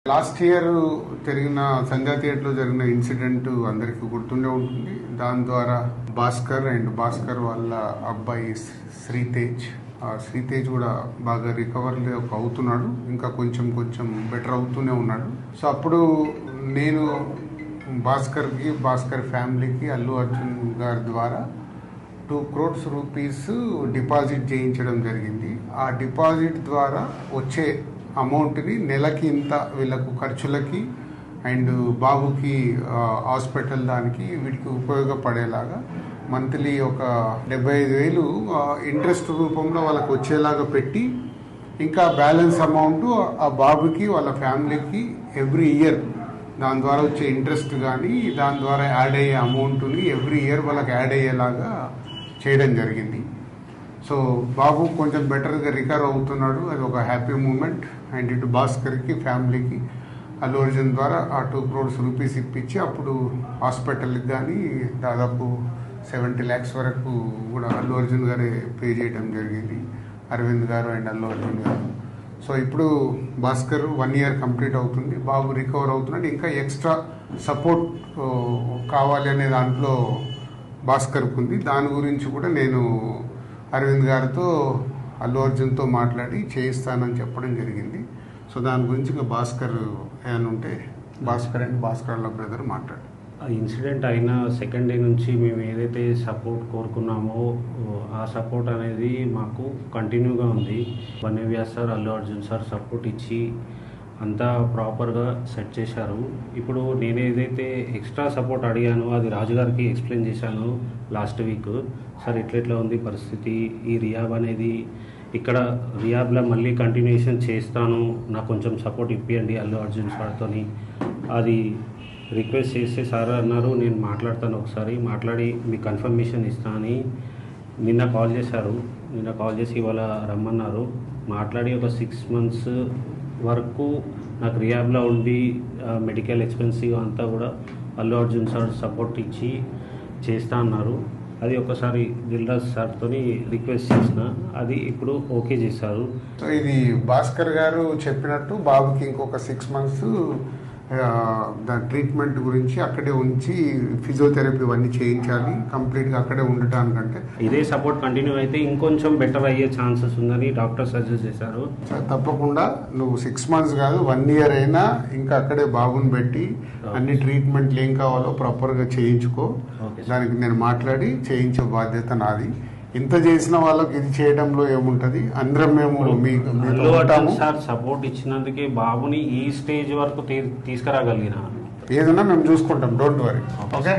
Last year జరిగిన సంధ్యా థియేటర్లో జరిగిన ఇన్సిడెంట్ అందరికీ గుర్తుండే ఉంటుంది. దాని ద్వారా భాస్కర్ వాళ్ళ అబ్బాయి శ్రీతేజ్ కూడా బాగా రికవర్ అవుతున్నాడు, ఇంకా కొంచెం బెటర్ అవుతూనే ఉన్నాడు. సో అప్పుడు నేను భాస్కర్ ఫ్యామిలీకి అల్లు అర్జున్ గారి ద్వారా 2 crores రూపీస్ డిపాజిట్ చేయించడం జరిగింది. ఆ డిపాజిట్ ద్వారా వచ్చే అమౌంట్ని నెలకి ఇంత వీళ్ళకు ఖర్చులకి అండ్ బాబుకి హాస్పిటల్ దానికి వీటికి ఉపయోగపడేలాగా మంత్లీ ఒక 75,000 ఇంట్రెస్ట్ రూపంలో వాళ్ళకి వచ్చేలాగా పెట్టి, ఇంకా బ్యాలెన్స్ అమౌంట్ ఆ బాబుకి వాళ్ళ ఫ్యామిలీకి ఎవ్రీ ఇయర్ దాని ద్వారా వచ్చే ఇంట్రెస్ట్ కానీ దాని ద్వారా యాడ్ అయ్యే అమౌంట్ని ఎవ్రీ ఇయర్ వాళ్ళకి యాడ్ అయ్యేలాగా చేయడం జరిగింది. సో బాబు కొంచెం బెటర్గా రికవర్ అవుతున్నాడు, అది ఒక హ్యాపీ మూమెంట్. అండ్ ఇటు భాస్కర్కి ఫ్యామిలీకి అల్లు అర్జున్ ద్వారా ఆ 2 crores రూపీస్ ఇప్పించి అప్పుడు హాస్పిటల్కి కానీ దాదాపు 70 lakhs వరకు కూడా అల్లు అర్జున్ గారే పే చేయడం జరిగింది, అరవింద్ గారు అండ్ అల్లు అర్జున్ గారు. సో ఇప్పుడు భాస్కర్ 1 year కంప్లీట్ అవుతుంది, బాబు రికవర్ అవుతున్నాడు. ఇంకా ఎక్స్ట్రా సపోర్ట్ కావాలి అనే దాంట్లో భాస్కర్కు ఉంది. దాని గురించి కూడా నేను అరవింద్ గారితో అల్లు అర్జున్తో మాట్లాడి చేయిస్తానని చెప్పడం జరిగింది. సో దాని గురించి ఇంకా భాస్కర్ ఏమైనా ఉంటే భాస్కర్ వాళ్ళ బ్రదర్ మాట్లాడు. ఆ ఇన్సిడెంట్ అయిన సెకండ్ డే నుంచి మేము ఏదైతే సపోర్ట్ కోరుకున్నామో ఆ సపోర్ట్ అనేది మాకు కంటిన్యూగా ఉంది. వన్యవ్యాస్ sir, Allu Arjun sir support ఇచ్చి అంతా ప్రాపర్గా సెట్ చేశారు. ఇప్పుడు నేను ఏదైతే ఎక్స్ట్రా సపోర్ట్ అడిగానో అది రాజుగారికి ఎక్స్ప్లెయిన్ చేశాను లాస్ట్ వీక్. సార్ ఇట్లా ఉంది పరిస్థితి, ఈ రియాబ్ అనేది ఇక్కడ రియాబ్లో మళ్ళీ కంటిన్యూషన్ చేస్తాను, నాకు కొంచెం సపోర్ట్ ఇప్పియండి అల్లు అర్జున్ సార్తో అది రిక్వెస్ట్ చేస్తే సార్ అన్నారు నేను మాట్లాడతాను, ఒకసారి మాట్లాడి మీకు కన్ఫర్మేషన్ ఇస్తా అని నిన్న కాల్ చేశారు. నిన్న కాల్ చేసి ఇవాళ రమ్మన్నారు. మాట్లాడి ఒక 6 months వరకు నాకు రియాబ్లో ఉండి మెడికల్ ఎక్స్పెన్సివ్ అంతా కూడా అల్లు అర్జున్ సార్ సపోర్ట్ ఇచ్చి చేస్తా అన్నారు. అది ఒకసారి దిల్రాజ్ సార్తో రిక్వెస్ట్ చేసిన, అది ఇప్పుడు ఓకే చేశారు. సో ఇది భాస్కర్ గారు చెప్పినట్టు బాబుకి ఇంకొక 6 months దాని ట్రీట్మెంట్ గురించి అక్కడే ఉంచి ఫిజియోథెరపీ ఇవన్నీ చేయించాలి, కంప్లీట్గా అక్కడే ఉండటానికంటే. ఇదే సపోర్ట్ కంటిన్యూ అయితే ఇంకొంచెం బెటర్ అయ్యే ఛాన్సెస్ ఉందని డాక్టర్ సజెస్ట్ చేశారు. తప్పకుండా నువ్వు 6 months కాదు 1 year అయినా ఇంకా అక్కడే బాబుని పెట్టి అన్ని ట్రీట్మెంట్లు ఏం కావాలో ప్రాపర్గా చేయించుకో. దానికి నేను మాట్లాడి చేయించే బాధ్యత నాది. ఇంత చేసిన వాళ్ళకి ఇది చేయడంలో ఏముంటది, అందరం మేము సార్ సపోర్ట్ ఇచ్చినందుకే బాబుని ఈ స్టేజ్ వరకు తీసుకురాగలిగిన ఏదన్నా మేము చూసుకుంటాం, డోంట్ వరీ. ఓకే.